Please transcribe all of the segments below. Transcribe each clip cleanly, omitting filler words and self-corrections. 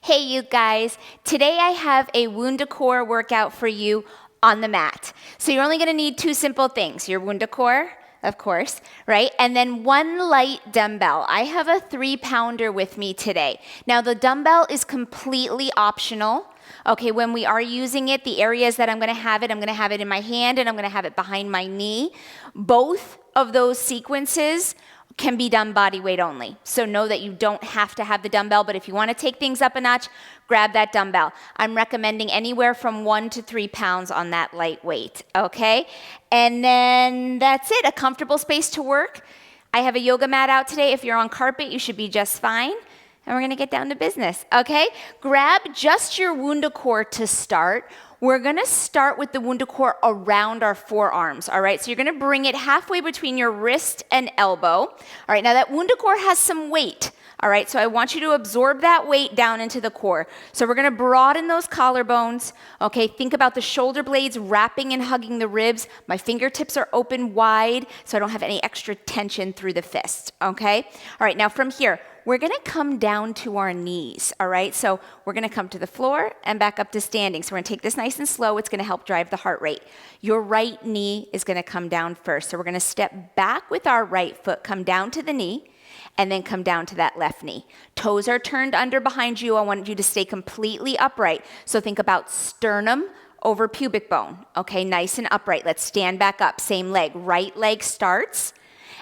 Hey you guys, today I have a WundaCore workout for you on the mat. So you're only gonna need two simple things, your WundaCore, of course, right? And then one light dumbbell. I have a 3-pounder with me today. Now the dumbbell is completely optional. Okay, when we are using it, the areas that I'm gonna have it in my hand and I'm gonna have it behind my knee. Both of those sequences can be done body weight only. So know that you don't have to have the dumbbell, but if you want to take things up a notch, grab that dumbbell. I'm recommending anywhere from 1 to 3 pounds on that light weight, okay? And then that's it, a comfortable space to work. I have a yoga mat out today. If you're on carpet, you should be just fine. And we're gonna get down to business, okay? Grab just your WundaCore to start. We're gonna start with the WundaCore around our forearms, all right? So you're gonna bring it halfway between your wrist and elbow. All right, now that WundaCore has some weight, all right? So I want you to absorb that weight down into the core. So we're gonna broaden those collarbones, okay? Think about the shoulder blades wrapping and hugging the ribs. My fingertips are open wide, so I don't have any extra tension through the fist, okay? All right, now from here, we're gonna come down to our knees, all right? So we're gonna come to the floor and back up to standing. So we're gonna take this nice and slow. It's gonna help drive the heart rate. Your right knee is gonna come down first. So we're gonna step back with our right foot, come down to the knee, and then come down to that left knee. Toes are turned under behind you. I want you to stay completely upright. So think about sternum over pubic bone, okay? Nice and upright. Let's stand back up. Same leg. Right leg starts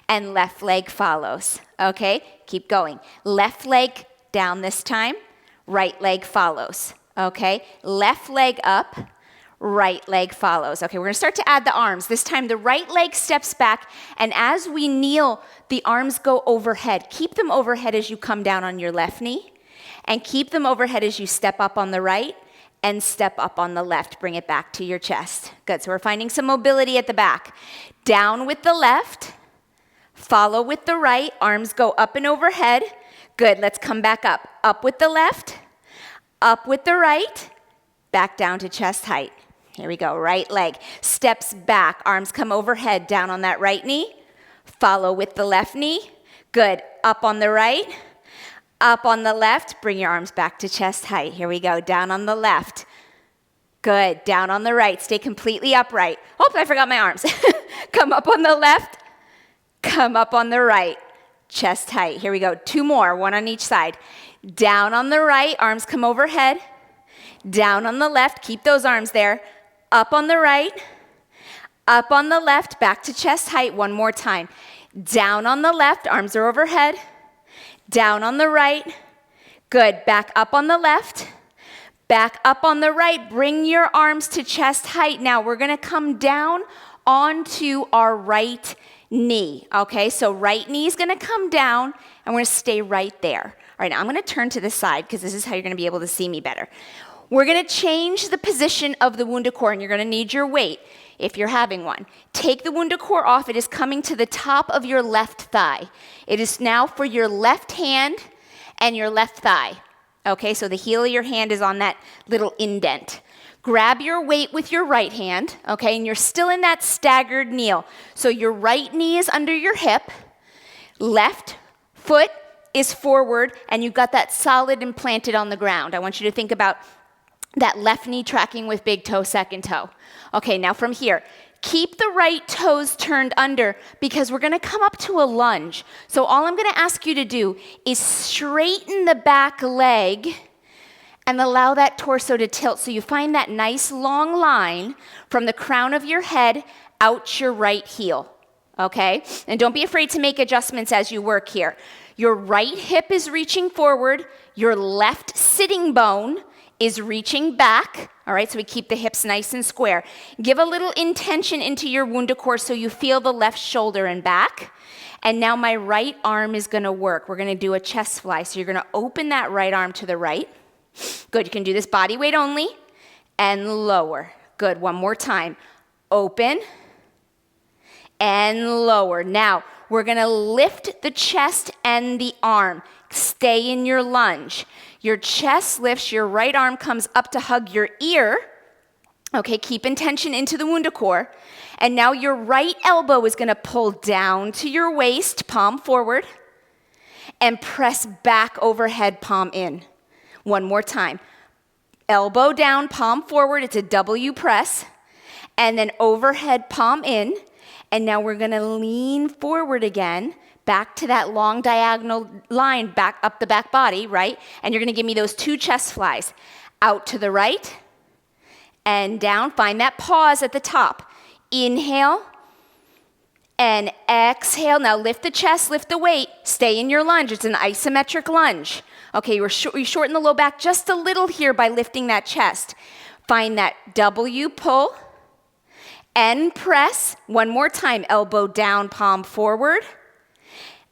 and left leg follows, okay? Keep going. Left leg down this time, right leg follows, okay? Left leg up, right leg follows. Okay, we're gonna start to add the arms. This time the right leg steps back, and as we kneel, the arms go overhead. Keep them overhead as you come down on your left knee, and keep them overhead as you step up on the right and step up on the left. Bring it back to your chest. Good, so we're finding some mobility at the back. Down with the left, follow with the right, arms go up and overhead. Good, let's come back up. Up with the left, up with the right, back down to chest height. Here we go, right leg. Steps back, arms come overhead, down on that right knee. Follow with the left knee. Good, up on the right, up on the left. Bring your arms back to chest height. Here we go, down on the left. Good, down on the right, stay completely upright. Oh, I forgot my arms. Come up on the left, come up on the right, chest height. Here we go, 2 more, 1 on each side. Down on the right, arms come overhead. Down on the left, keep those arms there. Up on the right, up on the left, back to chest height. 1 more time. Down on the left, arms are overhead. Down on the right. Good, back up on the left. Back up on the right. Bring your arms to chest height. Now we're gonna come down onto our right knee, okay? So right knee is gonna come down and we're gonna stay right there. All right, now I'm gonna turn to the side because this is how you're gonna be able to see me better. We're gonna change the position of the WundaCore and you're gonna need your weight if you're having one. Take the WundaCore off. It is coming to the top of your left thigh. It is now for your left hand and your left thigh. Okay, so the heel of your hand is on that little indent. Grab your weight with your right hand, okay, and you're still in that staggered kneel. So your right knee is under your hip, left foot is forward, and you've got that solid implanted on the ground. I want you to think about that left knee tracking with big toe, second toe. Okay, now from here, keep the right toes turned under because we're gonna come up to a lunge. So all I'm gonna ask you to do is straighten the back leg and allow that torso to tilt. So you find that nice long line from the crown of your head out your right heel, okay? And don't be afraid to make adjustments as you work here. Your right hip is reaching forward, your left sitting bone is reaching back, all right? So we keep the hips nice and square. Give a little intention into your WundaCore so you feel the left shoulder and back. And now my right arm is gonna work. We're gonna do a chest fly. So you're gonna open that right arm to the right. Good, you can do this body weight only and lower. Good, 1 more time. Open and lower. Now, we're gonna lift the chest and the arm. Stay in your lunge. Your chest lifts, your right arm comes up to hug your ear. Okay, keep intention into the WundaCore. And now your right elbow is gonna pull down to your waist, palm forward, and press back overhead, palm in. One more time. Elbow down, palm forward. It's a W press. And then overhead palm in. And now we're going to lean forward again, back to that long diagonal line, back up the back body, right? And you're going to give me those 2 chest flies. Out to the right and down. Find that pause at the top. Inhale and exhale. Now lift the chest, lift the weight. Stay in your lunge. It's an isometric lunge. Okay, you shorten the low back just a little here by lifting that chest. Find that W pull and press. One more time. Elbow down, palm forward.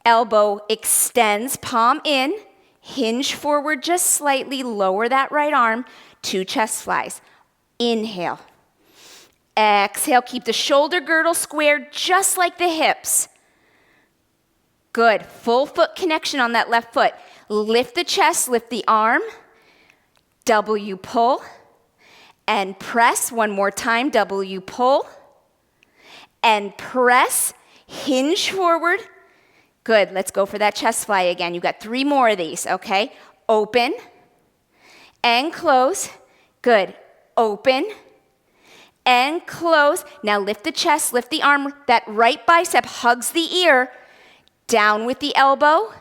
Elbow extends, palm in. Hinge forward just slightly. Lower that right arm. 2 chest flies. Inhale. Exhale. Keep the shoulder girdle squared just like the hips. Good. Full foot connection on that left foot. Lift the chest, lift the arm. W pull and press. One more time. W pull and press. Hinge forward. Good. Let's go for that chest fly again. You've got 3 more of these, okay? Open and close. Good. Open and close. Now lift the chest, lift the arm. That right bicep hugs the ear. Down with the elbow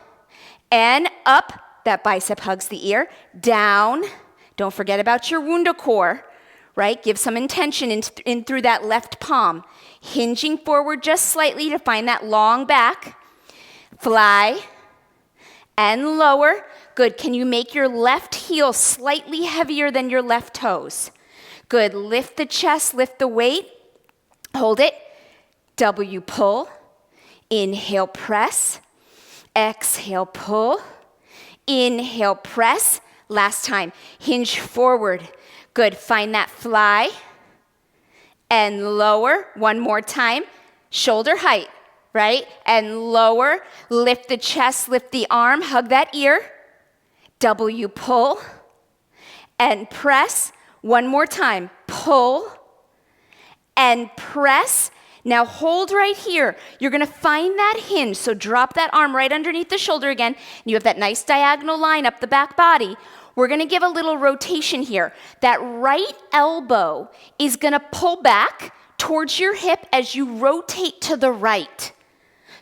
and up. That bicep hugs the ear. Down. Don't forget about your WundaCore, right? Give some intention in through that left palm. Hinging forward just slightly to find that long back. Fly and lower. Good. Can you make your left heel slightly heavier than your left toes? Good. Lift the chest, lift the weight. Hold it. W pull. Inhale, press. Exhale, pull. Inhale, press. Last time. Hinge forward. Good. Find that fly and lower. One more time. Shoulder height. Right? And lower, lift the chest, lift the arm, hug that ear. W pull and press. One more time. Pull and press. Now hold right here. You're going to find that hinge. So drop that arm right underneath the shoulder again. You have that nice diagonal line up the back body. We're going to give a little rotation here. That right elbow is going to pull back towards your hip as you rotate to the right.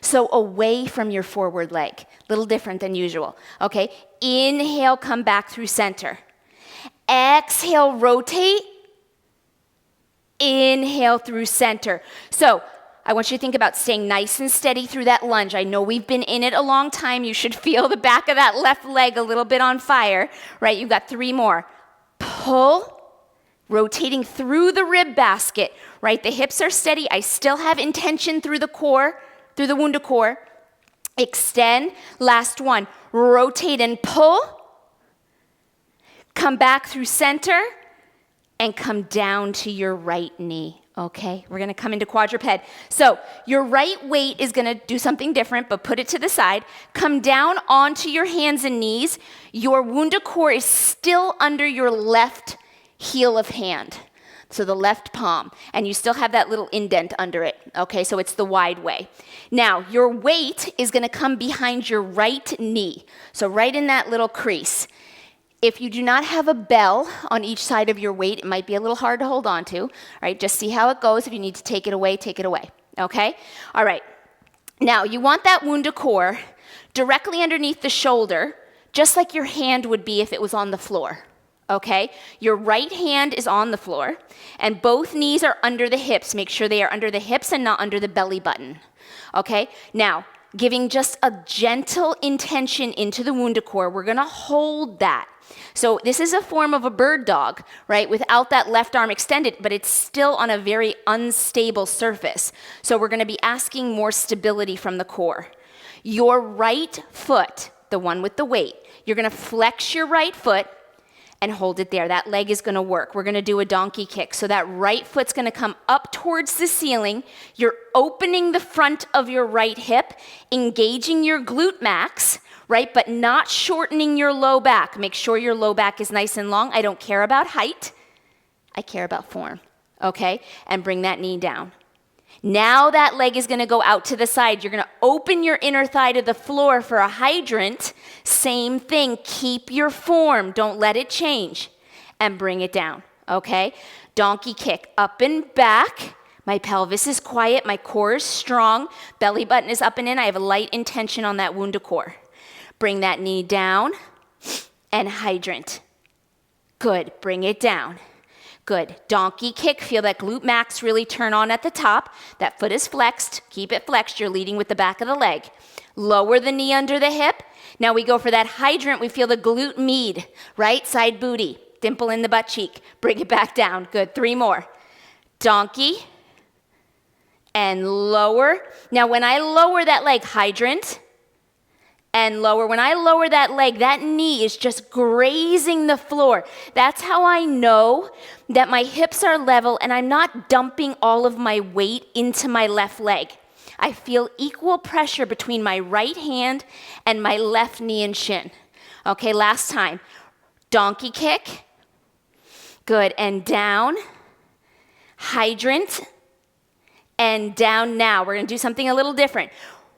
So away from your forward leg. A little different than usual. Okay? Inhale, come back through center. Exhale, rotate. Inhale through center. So I want you to think about staying nice and steady through that lunge. I know we've been in it a long time. You should feel the back of that left leg a little bit on fire. Right? You've got 3 more. Pull. Rotating through the rib basket. Right? The hips are steady. I still have intention through the core. Through the WundaCore. Extend. Last one. Rotate and pull. Come back through center and come down to your right knee. Okay? We're going to come into quadruped. So your right weight is going to do something different, but put it to the side. Come down onto your hands and knees. Your WundaCore is still under your left heel of hand. So the left palm, and you still have that little indent under it, okay? So it's the wide way. Now, your weight is gonna come behind your right knee, so right in that little crease. If you do not have a bell on each side of your weight, it might be a little hard to hold on to, all right? Just see how it goes. If you need to take it away, okay? All right. Now, you want that WundaCore directly underneath the shoulder, just like your hand would be if it was on the floor. Okay, your right hand is on the floor, and both knees are under the hips. Make sure they are under the hips and not under the belly button. Okay, now, giving just a gentle intention into the WundaCore, we're gonna hold that. So this is a form of a bird dog, right, without that left arm extended, but it's still on a very unstable surface. So we're gonna be asking more stability from the core. Your right foot, the one with the weight, you're gonna flex your right foot, and hold it there. That leg is gonna work. We're gonna do a donkey kick. So that right foot's gonna come up towards the ceiling. You're opening the front of your right hip, engaging your glute max, right? But not shortening your low back. Make sure your low back is nice and long. I don't care about height. I care about form, okay? And bring that knee down. Now that leg is gonna go out to the side. You're gonna open your inner thigh to the floor for a hydrant. Same thing, keep your form, don't let it change. And bring it down, okay? Donkey kick, up and back. My pelvis is quiet, my core is strong, belly button is up and in. I have a light intention on that WundaCore. Bring that knee down and hydrant. Good, bring it down. Good, donkey kick, feel that glute max really turn on at the top. That foot is flexed, keep it flexed, you're leading with the back of the leg. Lower the knee under the hip. Now we go for that hydrant, we feel the glute med, right side booty, dimple in the butt cheek. Bring it back down, good, 3 more. Donkey, and lower. Now when I lower that leg, hydrant, and lower. When I lower that leg, that knee is just grazing the floor. That's how I know that my hips are level and I'm not dumping all of my weight into my left leg. I feel equal pressure between my right hand and my left knee and shin. Okay, last time. Donkey kick. Good, and down. Hydrant. And down now. We're gonna do something a little different.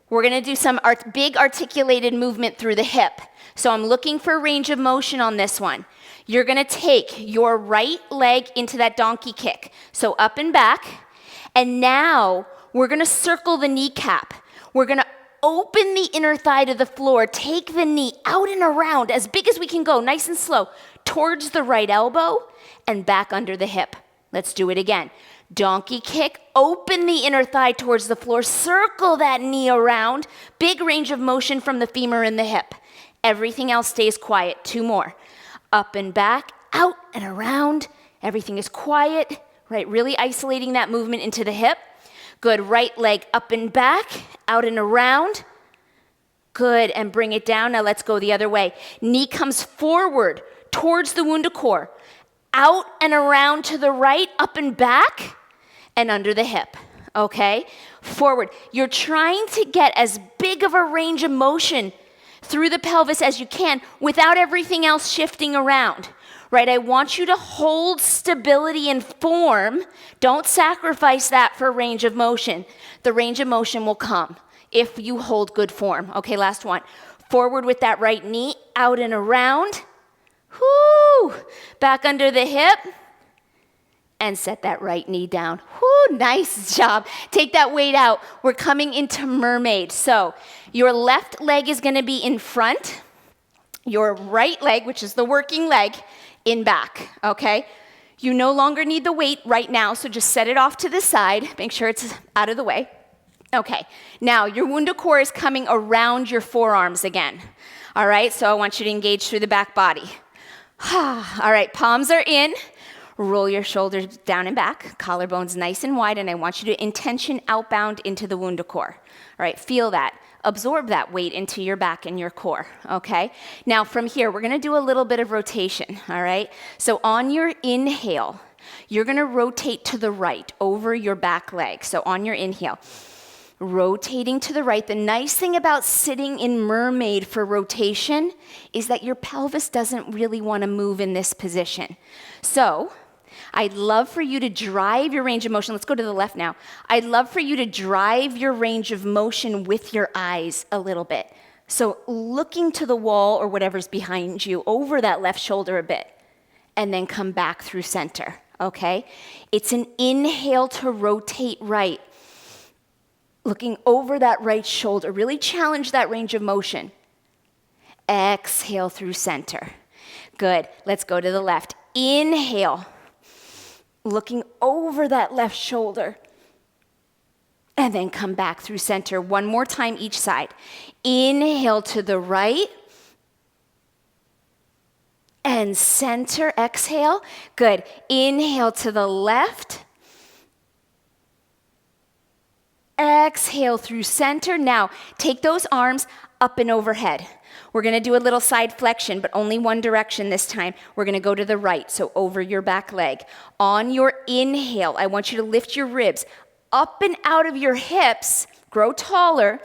We're gonna do some big articulated movement through the hip. So I'm looking for range of motion on this one. You're gonna take your right leg into that donkey kick. So up and back. And now we're gonna circle the kneecap. We're gonna open the inner thigh to the floor. Take the knee out and around as big as we can go, nice and slow, towards the right elbow and back under the hip. Let's do it again. Donkey kick, open the inner thigh towards the floor, circle that knee around, big range of motion from the femur and the hip. Everything else stays quiet. 2 more. Up and back, out and around. Everything is quiet, right? Really isolating that movement into the hip. Good, right leg up and back, out and around. Good, and bring it down. Now let's go the other way. Knee comes forward towards the WundaCore. Out and around to the right, up and back, and under the hip, okay? Forward. You're trying to get as big of a range of motion through the pelvis as you can without everything else shifting around, right? I want you to hold stability and form. Don't sacrifice that for range of motion. The range of motion will come if you hold good form. Okay, last one. Forward with that right knee, out and around. Whoo! Back under the hip. And set that right knee down. Whoo, nice job. Take that weight out. We're coming into Mermaid. So your left leg is gonna be in front. Your right leg, which is the working leg, in back, okay? You no longer need the weight right now, so just set it off to the side. Make sure it's out of the way. Okay, now your WundaCore is coming around your forearms again. All right, so I want you to engage through the back body. All right, palms are in. Roll your shoulders down and back, collarbones nice and wide, and I want you to intention outbound into the WundaCore. All right, feel that. Absorb that weight into your back and your core, okay? Now from here, we're gonna do a little bit of rotation, all right? So on your inhale, you're gonna rotate to the right over your back leg. So on your inhale, rotating to the right. The nice thing about sitting in Mermaid for rotation is that your pelvis doesn't really wanna move in this position. So I'd love for you to drive your range of motion. Let's go to the left now. I'd love for you to drive your range of motion with your eyes a little bit. So looking to the wall or whatever's behind you, over that left shoulder a bit, and then come back through center, okay? It's an inhale to rotate right. Looking over that right shoulder, really challenge that range of motion. Exhale through center. Good, let's go to the left. Inhale. Looking over that left shoulder. And then come back through center. One more time each side. Inhale to the right. And center, exhale. Good. Inhale to the left. Exhale through center. Now, take those arms up and overhead. We're gonna do a little side flexion, but only one direction this time. We're gonna go to the right, so over your back leg. On your inhale, I want you to lift your ribs up and out of your hips, grow taller,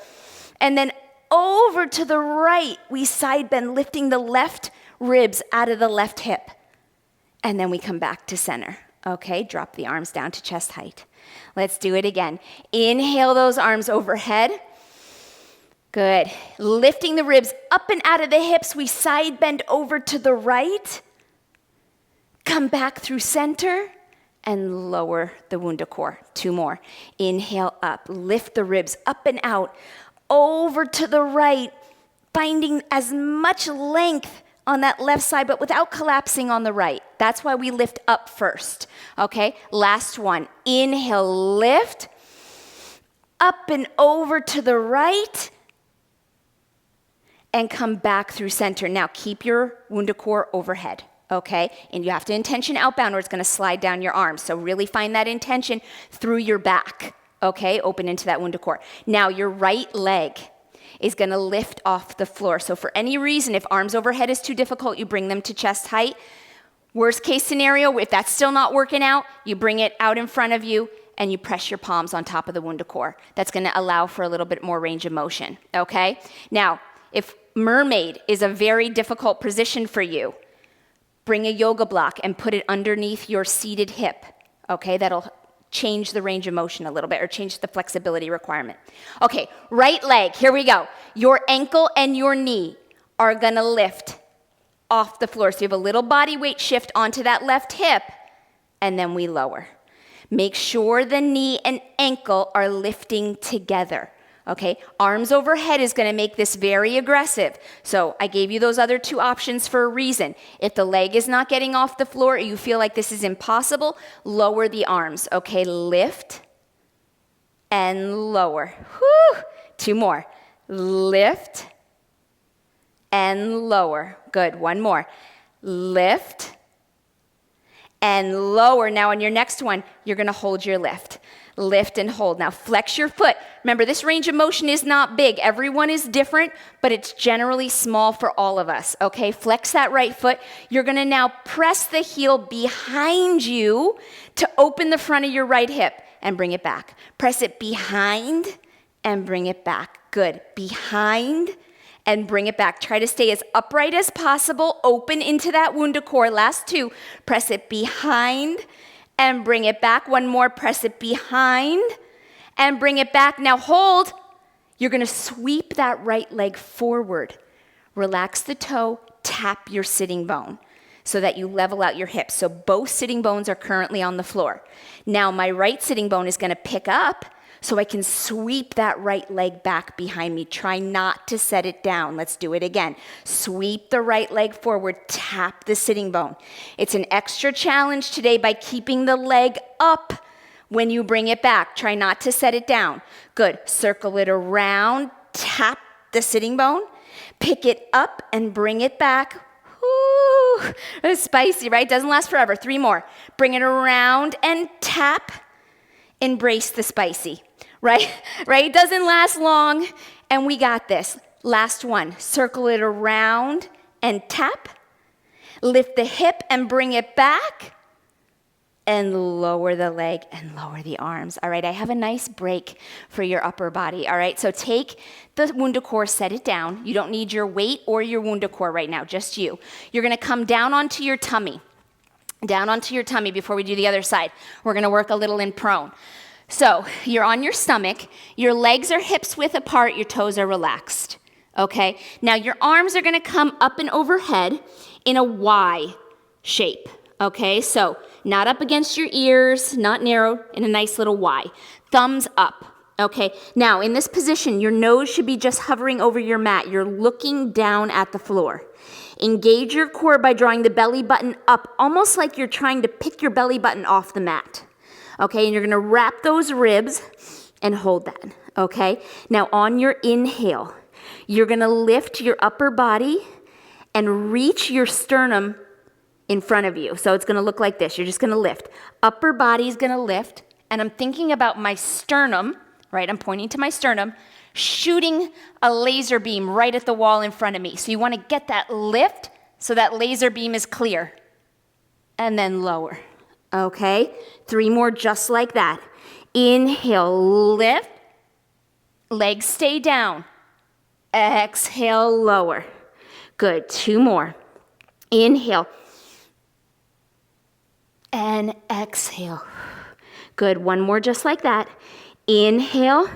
and then over to the right, we side bend, lifting the left ribs out of the left hip. And then we come back to center, Okay, drop the arms down to chest height. Let's do it again. Inhale those arms overhead. Good. Lifting the ribs up and out of the hips. We side bend over to the right. Come back through center and lower the WundaCore. 2 more. Inhale up. Lift the ribs up and out. Over to the right. Finding as much length on that left side, but without collapsing on the right. That's why we lift up first. Okay, last one. Inhale, lift. Up and over to the right. And come back through center. Now keep your WundaCore overhead. Okay, and you have to intention outbound or it's going to slide down your arms. So really find that intention through your back. Okay, open into that WundaCore. Now your right leg is going to lift off the floor. So for any reason, if arms overhead is too difficult, you bring them to chest height. Worst case scenario, if that's still not working out, you bring it out in front of you and you press your palms on top of the WundaCore. That's going to allow for a little bit more range of motion. Okay, now if Mermaid is a very difficult position for you, bring a yoga block and put it underneath your seated hip. Okay, that'll change the range of motion a little bit or change the flexibility requirement. Okay, right leg, here we go. Your ankle and your knee are gonna lift off the floor. So you have a little body weight shift onto that left hip and then we lower. Make sure the knee and ankle are lifting together. Okay, arms overhead is going to make this very aggressive. So I gave you those other 2 options for a reason. If the leg is not getting off the floor or you feel like this is impossible, lower the arms. Okay, lift and lower. Whew. 2 more. Lift and lower. Good. 1 more. Lift and lower. Now on your next one, you're going to hold your lift. Lift and hold. Now flex your foot. Remember, this range of motion is not big. Everyone is different, but it's generally small for all of us. Okay, flex that right foot. You're gonna now press the heel behind you to open the front of your right hip and bring it back. Press it behind and bring it back. Good. Behind and bring it back. Try to stay as upright as possible. Open into that WundaCore. Last 2. Press it behind and bring it back. 1 more, press it behind and bring it back. Now hold. You're gonna sweep that right leg forward. Relax the toe, tap your sitting bone so that you level out your hips. So both sitting bones are currently on the floor. Now my right sitting bone is gonna pick up so I can sweep that right leg back behind me. Try not to set it down. Let's do it again. Sweep the right leg forward, tap the sitting bone. It's an extra challenge today by keeping the leg up when you bring it back. Try not to set it down. Good. Circle it around, tap the sitting bone, pick it up and bring it back. Woo! It's spicy, right? Doesn't last forever. 3 more. Bring it around and tap. Embrace the spicy. Right? It doesn't last long, and we got this. Last one. Circle it around and tap. Lift the hip and bring it back. And lower the leg and lower the arms. All right, I have a nice break for your upper body. All right, so take the WundaCore, set it down. You don't need your weight or your WundaCore right now, just you. You're gonna come down onto your tummy. Down onto your tummy before we do the other side. We're gonna work a little in prone. So you're on your stomach, your legs are hips width apart, your toes are relaxed, okay? Now your arms are gonna come up and overhead in a Y shape, okay? So not up against your ears, not narrow, in a nice little Y. Thumbs up, okay? Now in this position, your nose should be just hovering over your mat. You're looking down at the floor. Engage your core by drawing the belly button up, almost like you're trying to pick your belly button off the mat. Okay, and you're gonna wrap those ribs and hold that, okay? Now on your inhale, you're gonna lift your upper body and reach your sternum in front of you. So it's gonna look like this. You're just gonna lift. Upper body's gonna lift, and I'm thinking about my sternum, right? I'm pointing to my sternum, shooting a laser beam right at the wall in front of me. So you wanna get that lift so that laser beam is clear. And then lower. Okay, 3 more just like that. Inhale, lift. Legs stay down. Exhale, lower. Good, 2 more. Inhale. and exhale. Good, one more just like that. Inhale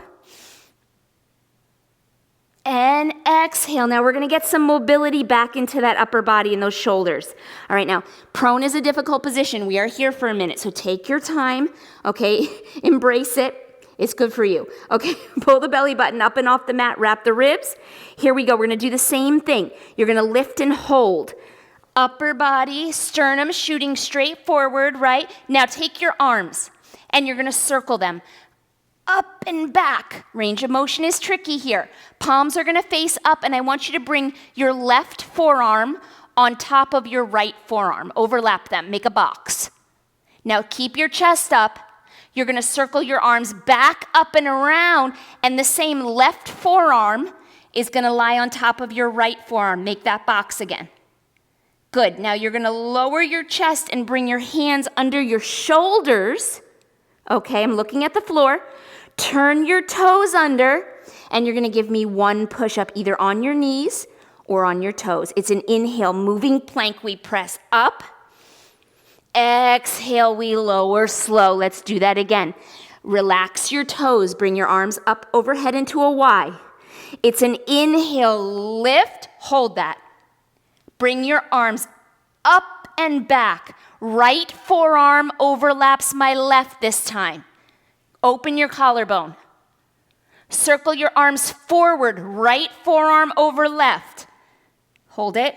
and exhale. Now we're gonna get some mobility back into that upper body and those shoulders. All right, now prone is a difficult position. We are here for a minute, so take your time, okay? Embrace it. It's good for you. Okay, pull the belly button up and off the mat, wrap the ribs. Here we go, we're gonna do the same thing. You're gonna lift and hold. Upper body, sternum shooting straight forward, right? Now take your arms and you're gonna circle them up and back. Range of motion is tricky here. Palms are gonna face up and I want you to bring your left forearm on top of your right forearm. Overlap them, make a box. Now keep your chest up. You're gonna circle your arms back up and around, and the same left forearm is gonna lie on top of your right forearm. Make that box again. Good, now you're gonna lower your chest and bring your hands under your shoulders. Okay, I'm looking at the floor. Turn your toes under, and you're gonna give me one push-up either on your knees or on your toes. It's an inhale, moving plank. We press up. Exhale, we lower slow. Let's do that again. Relax your toes. Bring your arms up overhead into a Y. It's an inhale, lift, hold that. Bring your arms up and back. Right forearm overlaps my left this time. Open your collarbone. Circle your arms forward. Right forearm over left. Hold it.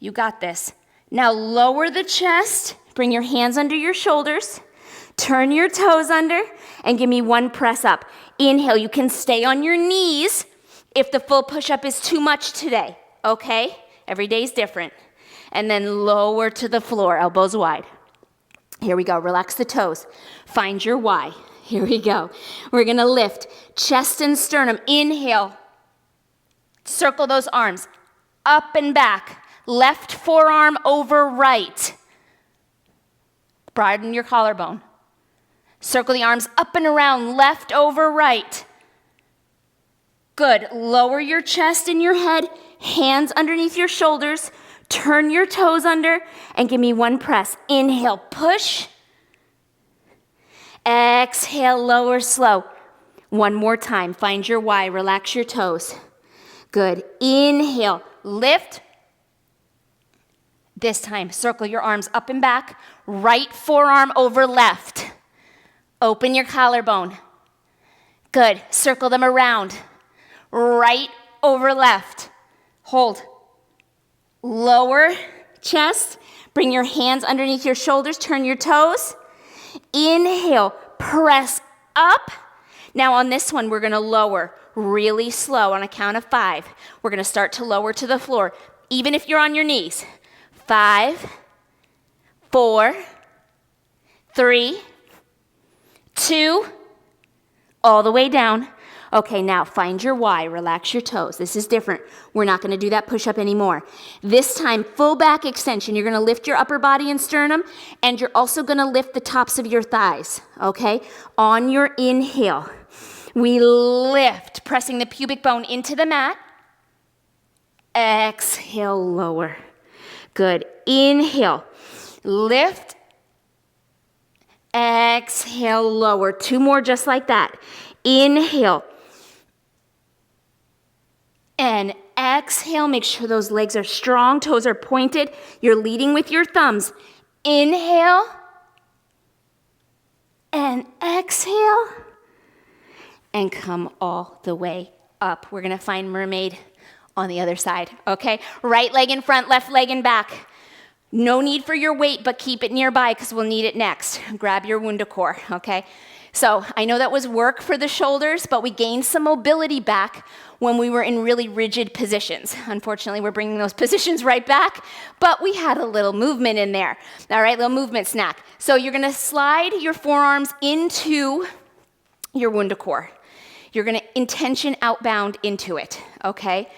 You got this. Now lower the chest. Bring your hands under your shoulders. Turn your toes under and give me one press up. Inhale. You can stay on your knees if the full push-up is too much today. Okay? Every day is different. And then lower to the floor, elbows wide. Here we go. Relax the toes. Find your Y. Here we go. We're gonna lift chest and sternum. Inhale. Circle those arms up and back. Left forearm over right. Broaden your collarbone. Circle the arms up and around, left over right. Good. Lower your chest and your head, hands underneath your shoulders. Turn your toes under and give me one press. Inhale, push. Exhale, lower slow. One more time. Find your Y. Relax your toes. Good. Inhale, lift. This time, circle your arms up and back. Right forearm over left. Open your collarbone. Good. Circle them around. Right over left. Hold. Lower chest. Bring your hands underneath your shoulders. Turn your toes. Inhale. Press up. Now on this one, we're going to lower really slow on a count of 5. We're going to start to lower to the floor, even if you're on your knees. 5, 4, 3, 2, all the way down. Okay, now find your Y, relax your toes. This is different. We're not gonna do that push-up anymore. This time, full back extension. You're gonna lift your upper body and sternum, and you're also gonna lift the tops of your thighs, okay? On your inhale, we lift, pressing the pubic bone into the mat. Exhale, lower. Good. Inhale, lift. Exhale, lower. 2 more just like that. Inhale. And exhale. Make sure those legs are strong, toes are pointed. You're leading with your thumbs. Inhale. And exhale. And come all the way up. We're going to find Mermaid on the other side, okay? Right leg in front, left leg in back. No need for your weight, but keep it nearby because we'll need it next. Grab your WundaCore, okay? So I know that was work for the shoulders, but we gained some mobility back when we were in really rigid positions. Unfortunately, we're bringing those positions right back, but we had a little movement in there. All right, little movement snack. So you're gonna slide your forearms into your WundaCore. You're gonna intention outbound into it, okay?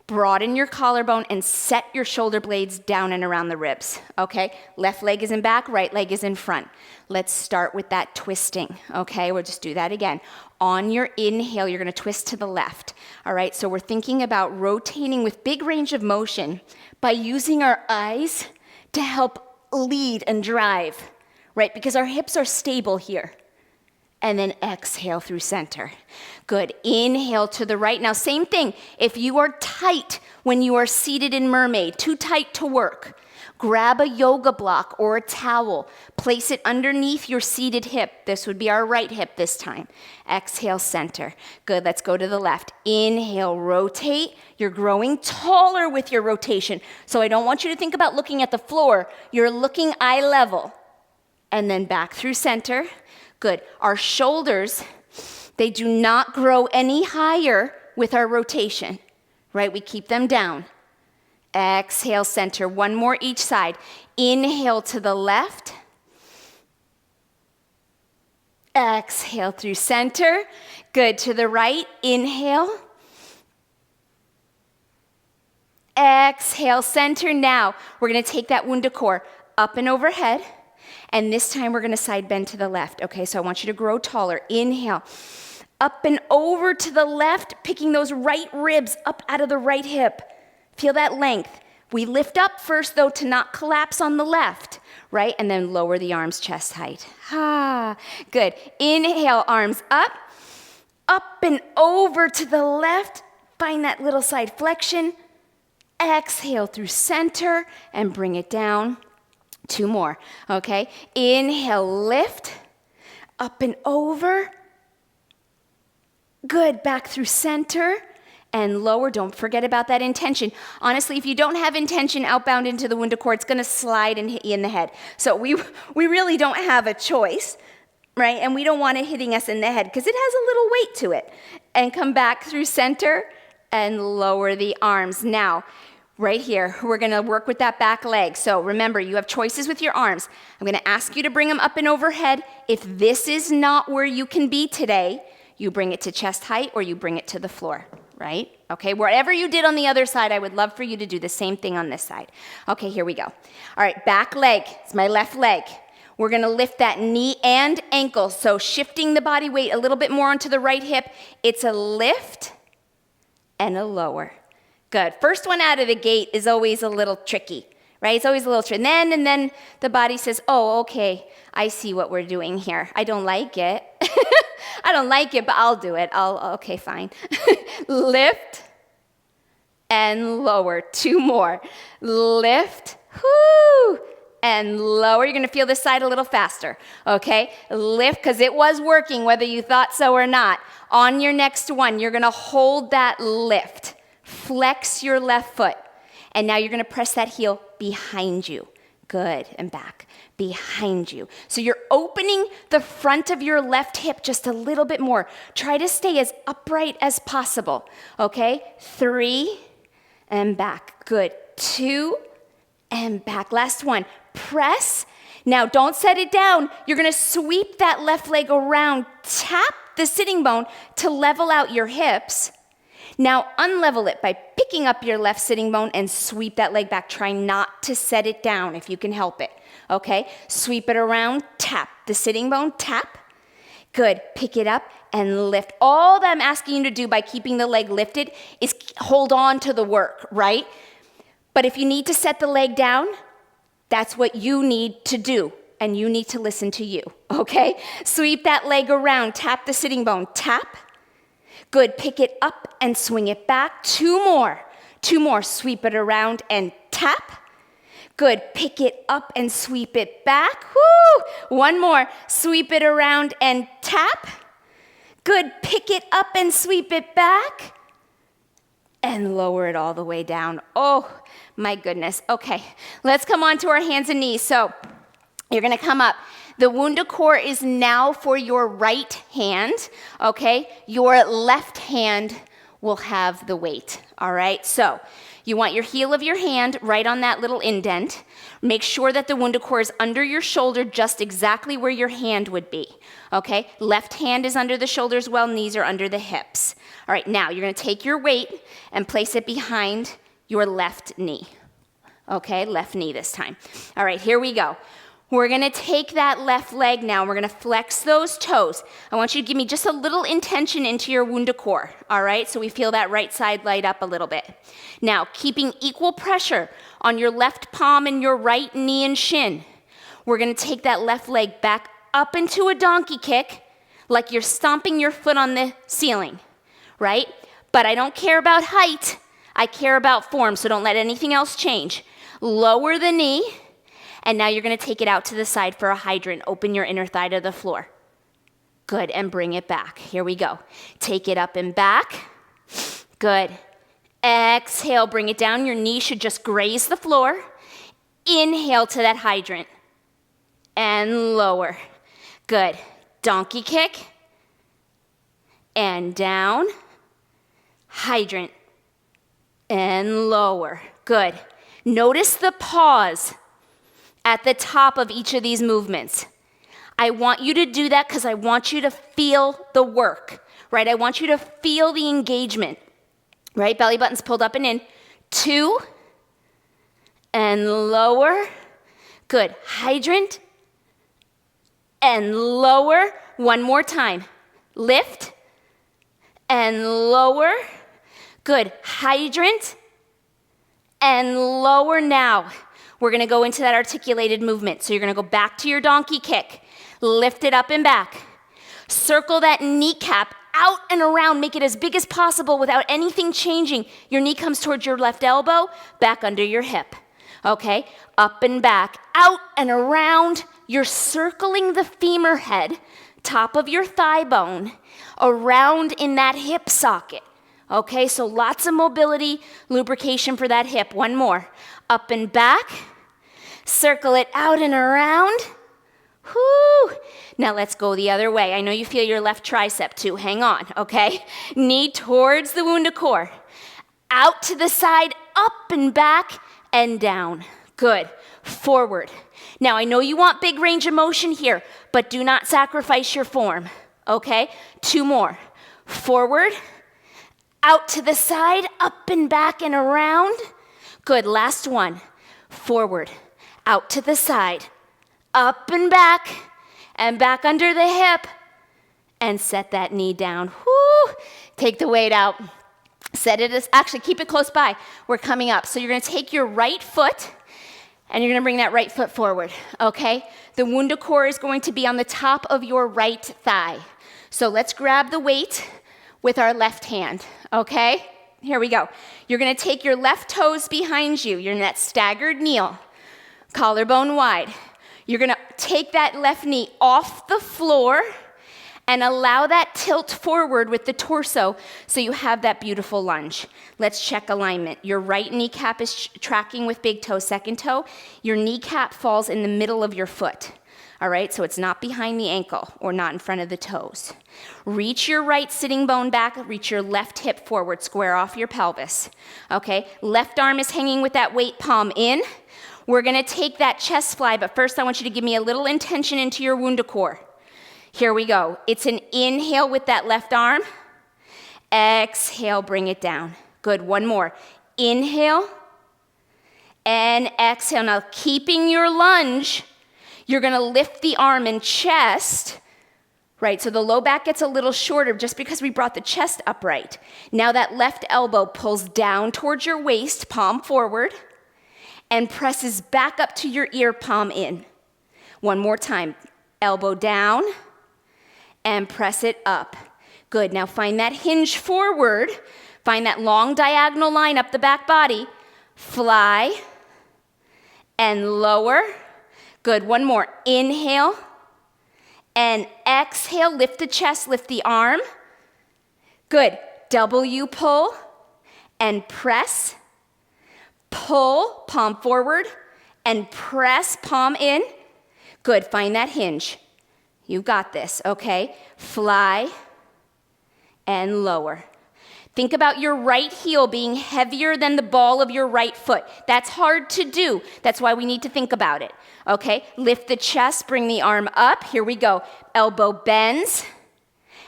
Broaden your collarbone and set your shoulder blades down and around the ribs, okay? Left leg is in back, right leg is in front. Let's start with that twisting, okay? We'll just do that again. On your inhale, you're gonna twist to the left, all right? So we're thinking about rotating with big range of motion by using our eyes to help lead and drive. right? Because our hips are stable here. And then exhale through center. Good. Inhale to the right. Now, same thing. If you are tight when you are seated in Mermaid, too tight to work, grab a yoga block or a towel. Place it underneath your seated hip. This would be our right hip this time. Exhale, center. Good. Let's go to the left. Inhale, rotate. You're growing taller with your rotation. So I don't want you to think about looking at the floor. You're looking eye level. And then back through center. Good. Our shoulders, they do not grow any higher with our rotation, right? We keep them down. Exhale, center. One more each side. Inhale to the left. Exhale through center. Good. To the right. Inhale. Exhale, center. Now, we're going to take that WundaCore up and overhead. And this time we're going to side bend to the left. Okay, so I want you to grow taller. Inhale. Up and over to the left, picking those right ribs up out of the right hip. Feel that length. We lift up first, though, to not collapse on the left, right? And then lower the arms chest height. Good. Inhale, arms up. Up and over to the left. Find that little side flexion. Exhale through center and bring it down. 2 more, okay? Inhale, lift, up and over. Good, back through center and lower. Don't forget about that intention. Honestly, if you don't have intention outbound into the WundaCore, it's gonna slide and hit you in the head. So we really don't have a choice, right? And we don't want it hitting us in the head because it has a little weight to it. And come back through center and lower the arms. Now, right here, we're gonna work with that back leg. So remember, you have choices with your arms. I'm gonna ask you to bring them up and overhead. If this is not where you can be today, you bring it to chest height or you bring it to the floor, right? Okay, whatever you did on the other side, I would love for you to do the same thing on this side. Okay, here we go. All right, back leg, it's my left leg. We're gonna lift that knee and ankle. So shifting the body weight a little bit more onto the right hip. It's a lift and a lower. Good. First one out of the gate is always a little tricky, right? It's always a little tricky. And then the body says, oh, okay, I see what we're doing here. I don't like it. I don't like it, but I'll do it. Okay, fine. Lift and lower. 2 more. Lift, whoo, and lower. You're going to feel this side a little faster, okay? Lift, because it was working, whether you thought so or not. On your next one, you're going to hold that lift. Flex your left foot. And now you're going to press that heel behind you. Good. And back. Behind you. So you're opening the front of your left hip just a little bit more. Try to stay as upright as possible. Okay? 3 and back. Good. 2 and back. Last one. Press. Now don't set it down. You're going to sweep that left leg around. Tap the sitting bone to level out your hips. Now unlevel it by picking up your left sitting bone and sweep that leg back. Try not to set it down if you can help it, okay? Sweep it around, tap the sitting bone, tap. Good, pick it up and lift. All that I'm asking you to do by keeping the leg lifted is hold on to the work, right? But if you need to set the leg down, that's what you need to do. And you need to listen to you, okay? Sweep that leg around, tap the sitting bone, tap. Good, pick it up and swing it back. 2 more. 2 more, sweep it around and tap. Good, pick it up and sweep it back. Woo! 1 more, sweep it around and tap. Good, pick it up and sweep it back. And lower it all the way down. Oh, my goodness. Okay, let's come on to our hands and knees. So you're gonna come up. The WundaCore is now for your right hand, okay? Your left hand will have the weight, all right? So you want your heel of your hand right on that little indent. Make sure that the WundaCore is under your shoulder, just exactly where your hand would be, okay? Left hand is under the shoulders while knees are under the hips. All right, now you're gonna take your weight and place it behind your left knee, okay? Left knee this time. All right, here we go. We're gonna take that left leg now. We're gonna flex those toes. I want you to give me just a little intention into your WundaCore, all right? So we feel that right side light up a little bit. Now, keeping equal pressure on your left palm and your right knee and shin. We're gonna take that left leg back up into a donkey kick, like you're stomping your foot on the ceiling, right? But I don't care about height, I care about form, so don't let anything else change. Lower the knee, and now you're gonna take it out to the side for a hydrant. Open your inner thigh to the floor. Good, and bring it back. Here we go. Take it up and back. Good. Exhale, bring it down. Your knee should just graze the floor. Inhale to that hydrant. And lower. Good. Donkey kick. And down. Hydrant. And lower. Good. Notice the pause at the top of each of these movements. I want you to do that because I want you to feel the work, right? I want you to feel the engagement, right? Belly button's pulled up and in. 2, and lower. Good. Hydrant, and lower. One more time. Lift, and lower. Good. Hydrant, and lower. Now, we're gonna go into that articulated movement. So you're gonna go back to your donkey kick. Lift it up and back. Circle that kneecap out and around. Make it as big as possible without anything changing. Your knee comes towards your left elbow, back under your hip. Okay? Up and back, out and around. You're circling the femur head, top of your thigh bone, around in that hip socket. Okay? So lots of mobility, lubrication for that hip. One more. Up and back. Circle it out and around. Whoo! Now let's go the other way. I know you feel your left tricep too. Hang on, okay? Knee towards the WundaCore. Out to the side, up and back, and down. Good. Forward. Now I know you want big range of motion here, but do not sacrifice your form, okay? 2 more. Forward. Out to the side, up and back and around. Good. Last one. Forward. Out to the side. Up and back under the hip, and set that knee down. Whoo! Take the weight out. Set it, actually keep it close by. We're coming up. So you're gonna take your right foot, and you're gonna bring that right foot forward, okay? The WundaCore is going to be on the top of your right thigh. So let's grab the weight with our left hand, okay? Here we go. You're gonna take your left toes behind you. You're in that staggered kneel, collarbone wide. You're gonna take that left knee off the floor and allow that tilt forward with the torso so you have that beautiful lunge. Let's check alignment. Your right kneecap is tracking with big toe, second toe. Your kneecap falls in the middle of your foot. All right, so it's not behind the ankle or not in front of the toes. Reach your right sitting bone back, reach your left hip forward, square off your pelvis. Okay, left arm is hanging with that weight, palm in. We're gonna take that chest fly, but first I want you to give me a little intention into your WundaCore. Here we go. It's an inhale with that left arm. Exhale, bring it down. Good, one more. Inhale and exhale. Now keeping your lunge, you're gonna lift the arm and chest, right? So the low back gets a little shorter just because we brought the chest upright. Now that left elbow pulls down towards your waist, palm forward, and presses back up to your ear, palm in. One more time. Elbow down and press it up. Good. Now find that hinge forward. Find that long diagonal line up the back body. Fly and lower. Good. One more. Inhale and exhale. Lift the chest, lift the arm. Good. W pull and press. Pull, palm forward, and press, palm in. Good, find that hinge. You got this, okay? Fly and lower. Think about your right heel being heavier than the ball of your right foot. That's hard to do. That's why we need to think about it, okay? Lift the chest, bring the arm up. Here we go. Elbow bends,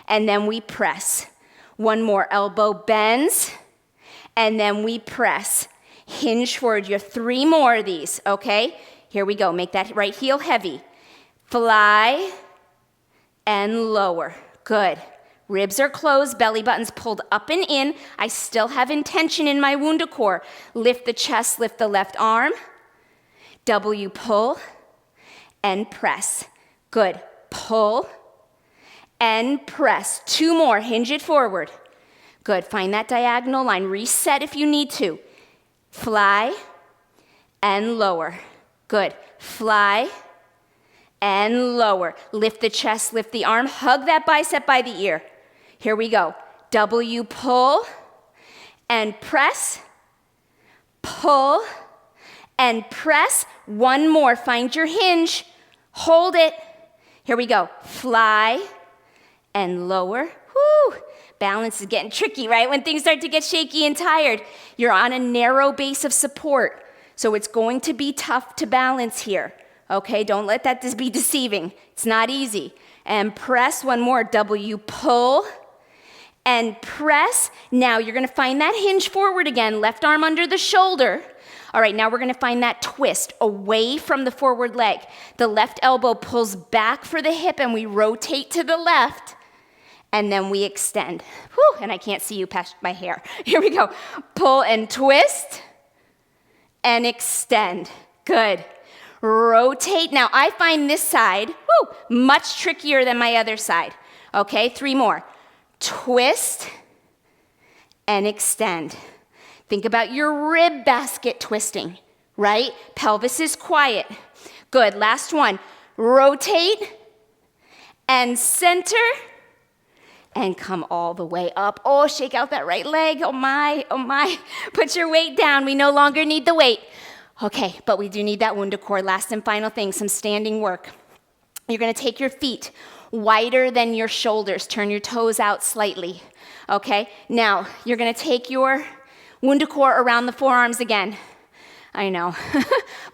and then we press. One more, elbow bends, and then we press. Hinge forward. You have 3 more of these, okay? Here we go. Make that right heel heavy. Fly and lower. Good. Ribs are closed, belly button's pulled up and in. I still have intention in my WundaCore. Lift the chest, lift the left arm. W pull and press. Good. Pull and press. 2 more. Hinge it forward. Good. Find that diagonal line. Reset if you need to. Fly and lower. Good. Fly and lower. Lift the chest, lift the arm. Hug that bicep by the ear. Here we go. W, pull and press. Pull and press. 1 more. Find your hinge. Hold it. Here we go. Fly and lower. Woo! Balance is getting tricky, right? When things start to get shaky and tired, you're on a narrow base of support. So it's going to be tough to balance here. Okay, don't let that be deceiving. It's not easy. And press 1 more. W, pull and press. Now you're gonna find that hinge forward again. Left arm under the shoulder. All right, now we're gonna find that twist away from the forward leg. The left elbow pulls back for the hip and we rotate to the left. And then we extend. Whew, and I can't see you past my hair. Here we go. Pull and twist and extend. Good. Rotate. Now I find this side, much trickier than my other side. Okay, 3 more. Twist and extend. Think about your rib basket twisting, right? Pelvis is quiet. Good. Last one. Rotate and center and come all the way up. Oh, shake out that right leg. Oh my, oh my. Put your weight down. We no longer need the weight. Okay, but we do need that WundaCore. Last and final thing, some standing work. You're gonna take your feet wider than your shoulders. Turn your toes out slightly, okay? Now, you're gonna take your WundaCore around the forearms again. I know,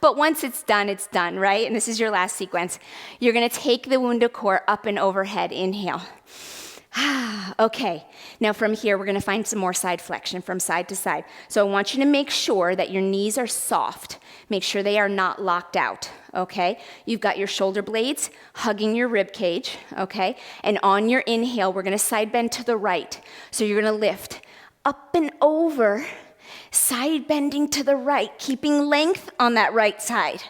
but once it's done, right? And this is your last sequence. You're gonna take the WundaCore up and overhead. Inhale. Okay, now from here, we're gonna find some more side flexion from side to side. So I want you to make sure that your knees are soft. Make sure they are not locked out, okay? You've got your shoulder blades hugging your rib cage, okay? And on your inhale, we're gonna side bend to the right. So you're gonna lift up and over, side bending to the right, keeping length on that right side.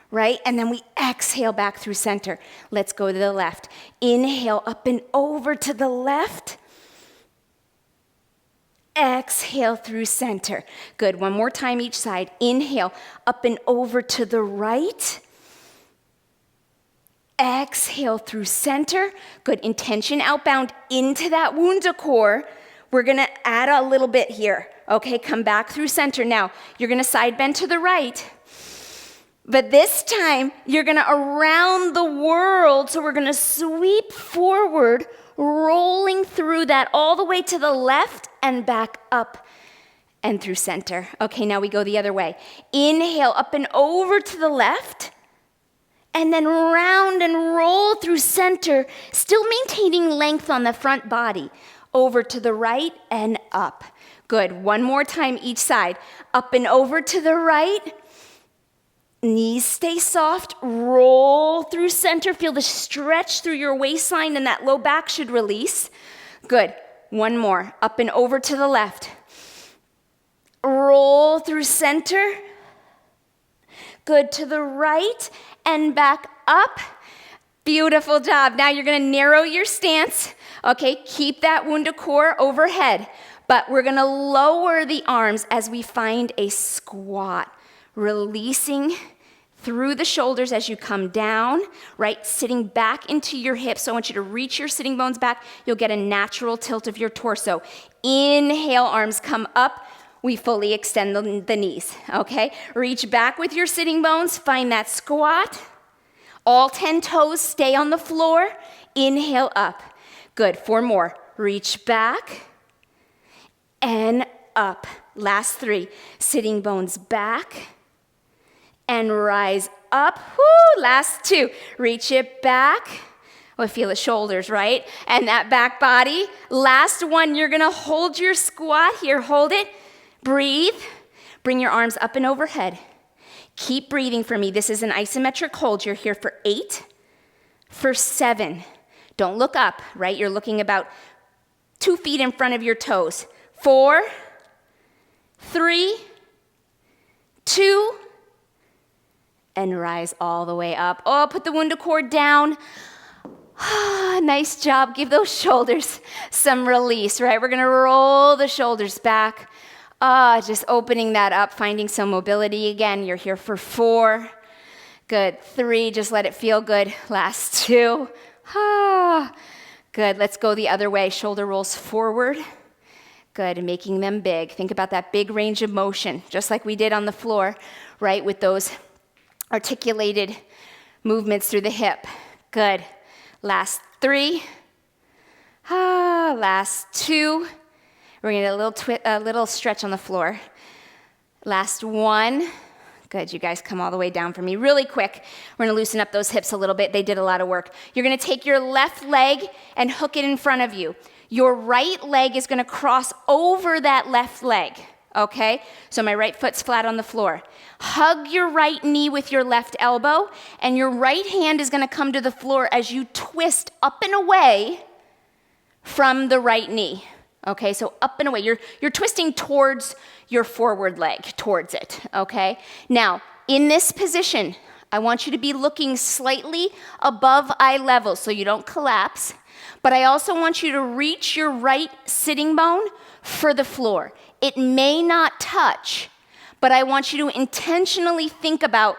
Right? And then we exhale back through center. Let's go to the left. Inhale up and over to the left. Exhale through center. Good. 1 more time each side. Inhale up and over to the right. Exhale through center. Good. Intention outbound into that WundaCore. We're going to add a little bit here. Okay, come back through center. Now, you're going to side bend to the right. But this time, you're gonna around the world, so we're gonna sweep forward, rolling through that all the way to the left and back up and through center. Okay, now we go the other way. Inhale up and over to the left, and then round and roll through center, still maintaining length on the front body. Over to the right and up. Good, 1 more time each side. Up and over to the right. Knees stay soft, roll through center. Feel the stretch through your waistline and that low back should release. Good, 1 more, up and over to the left. Roll through center. Good, to the right and back up. Beautiful job. Now you're gonna narrow your stance. Okay, keep that WundaCore overhead, but we're gonna lower the arms as we find a squat. Releasing through the shoulders as you come down, right? Sitting back into your hips. So I want you to reach your sitting bones back. You'll get a natural tilt of your torso. Inhale, arms come up. We fully extend the knees, okay? Reach back with your sitting bones. Find that squat. All 10 toes stay on the floor. Inhale up. Good, 4 more. Reach back and up. Last 3. Sitting bones back. And rise up. Woo! Last 2. Reach it back. Oh, feel the shoulders, right? And that back body. Last 1, you're gonna hold your squat here. Hold it. Breathe. Bring your arms up and overhead. Keep breathing for me. This is an isometric hold. You're here for 8, for 7. Don't look up, right? You're looking about 2 feet in front of your toes. 4, 3, 2, and rise all the way up. Oh, put the WundaCore down. Nice job. Give those shoulders some release, right? We're gonna roll the shoulders back. Just opening that up, finding some mobility again. You're here for 4. Good. 3, just let it feel good. Last 2. Good. Let's go the other way. Shoulder rolls forward. Good. Making them big. Think about that big range of motion, just like we did on the floor, right? With those articulated movements through the hip. Good. Last 3. Last 2. We're going to get a little stretch on the floor. Last 1. Good, you guys come all the way down for me. Really quick, we're going to loosen up those hips a little bit. They did a lot of work. You're going to take your left leg and hook it in front of you. Your right leg is going to cross over that left leg, okay? So my right foot's flat on the floor. Hug your right knee with your left elbow, and your right hand is going to come to the floor as you twist up and away from the right knee. Okay, so up and away. You're twisting towards your forward leg, towards it, okay? Now, in this position, I want you to be looking slightly above eye level so you don't collapse, but I also want you to reach your right sitting bone for the floor. It may not touch, but I want you to intentionally think about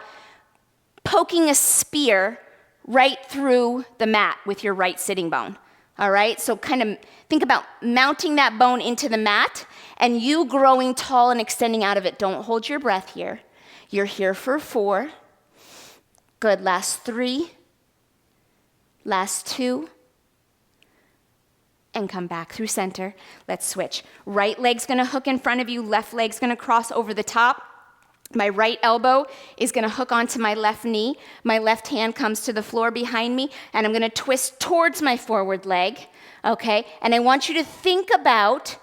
poking a spear right through the mat with your right sitting bone. All right, so kind of think about mounting that bone into the mat and you growing tall and extending out of it. Don't hold your breath here. You're here for 4. Good, last 3. Last 2. And come back through center. Let's switch. Right leg's gonna hook in front of you, left leg's gonna cross over the top. My right elbow is gonna hook onto my left knee. My left hand comes to the floor behind me, and I'm gonna twist towards my forward leg, okay? And I want you to think about,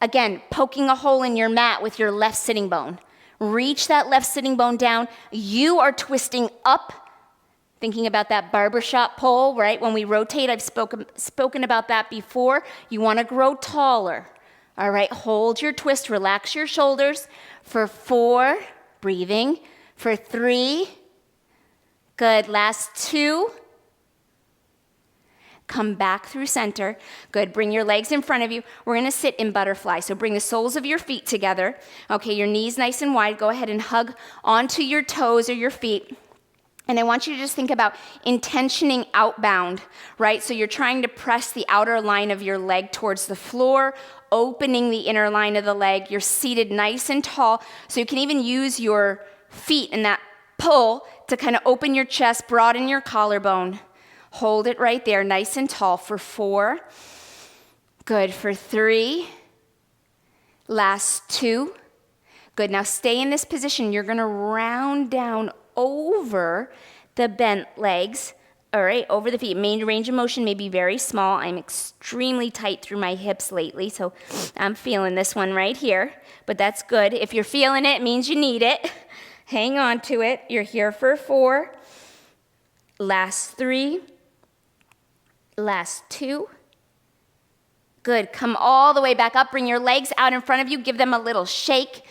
again, poking a hole in your mat with your left sitting bone. Reach that left sitting bone down. You are twisting up, thinking about that barbershop pole, right? When we rotate, I've spoken about that before. You wanna grow taller, all right? Hold your twist, relax your shoulders for 4. Breathing. For 3. Good. Last 2. Come back through center. Good. Bring your legs in front of you. We're going to sit in butterfly. So bring the soles of your feet together. Okay, your knees nice and wide. Go ahead and hug onto your toes or your feet. And I want you to just think about intentioning outbound, right? So you're trying to press the outer line of your leg towards the floor, opening the inner line of the leg. You're seated nice and tall, so you can even use your feet in that pull to kind of open your chest, broaden your collarbone. Hold it right there, nice and tall for 4. Good, for 3. Last 2. Good, now stay in this position. You're gonna round down over the bent legs, all right, over the feet. Main range of motion may be very small. I'm extremely tight through my hips lately, so I'm feeling this one right here, but that's good. If you're feeling it, it means you need it. Hang on to it. You're here for 4. Last 3. Last 2. Good, come all the way back up. Bring your legs out in front of you. Give them a little shake.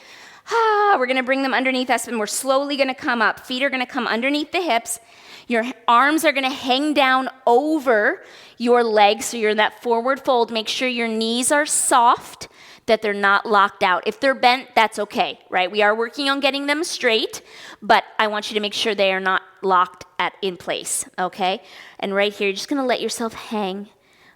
We're gonna bring them underneath us and we're slowly gonna come up. Feet are gonna come underneath the hips. Your arms are gonna hang down over your legs, so you're in that forward fold. Make sure your knees are soft, that they're not locked out. If they're bent, that's okay, right? We are working on getting them straight, but I want you to make sure they are not locked in place, okay? And right here, you're just gonna let yourself hang.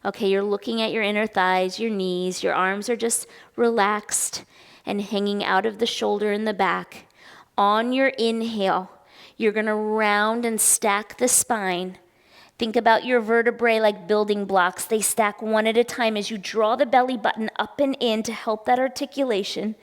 Okay, you're looking at your inner thighs, your knees, your arms are just relaxed and hanging out of the shoulder and the back. On your inhale, you're gonna round and stack the spine. Think about your vertebrae like building blocks. They stack one at a time as you draw the belly button up and in to help that articulation.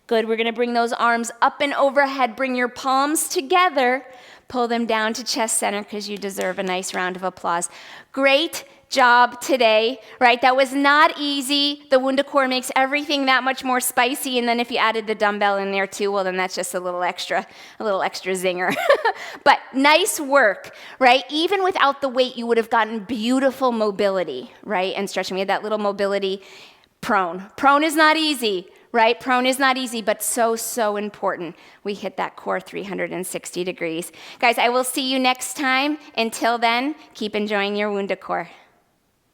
Good, we're gonna bring those arms up and overhead. Bring your palms together. Pull them down to chest center because you deserve a nice round of applause. Great job today, right? That was not easy. The WundaCore makes everything that much more spicy, and then if you added the dumbbell in there too, well then that's just a little extra zinger. But nice work, right? Even without the weight, you would have gotten beautiful mobility, right? And stretching. We had that little mobility prone. Prone is not easy, right? Prone is not easy, but so, so important. We hit that core 360 degrees. Guys, I will see you next time. Until then, keep enjoying your WundaCore.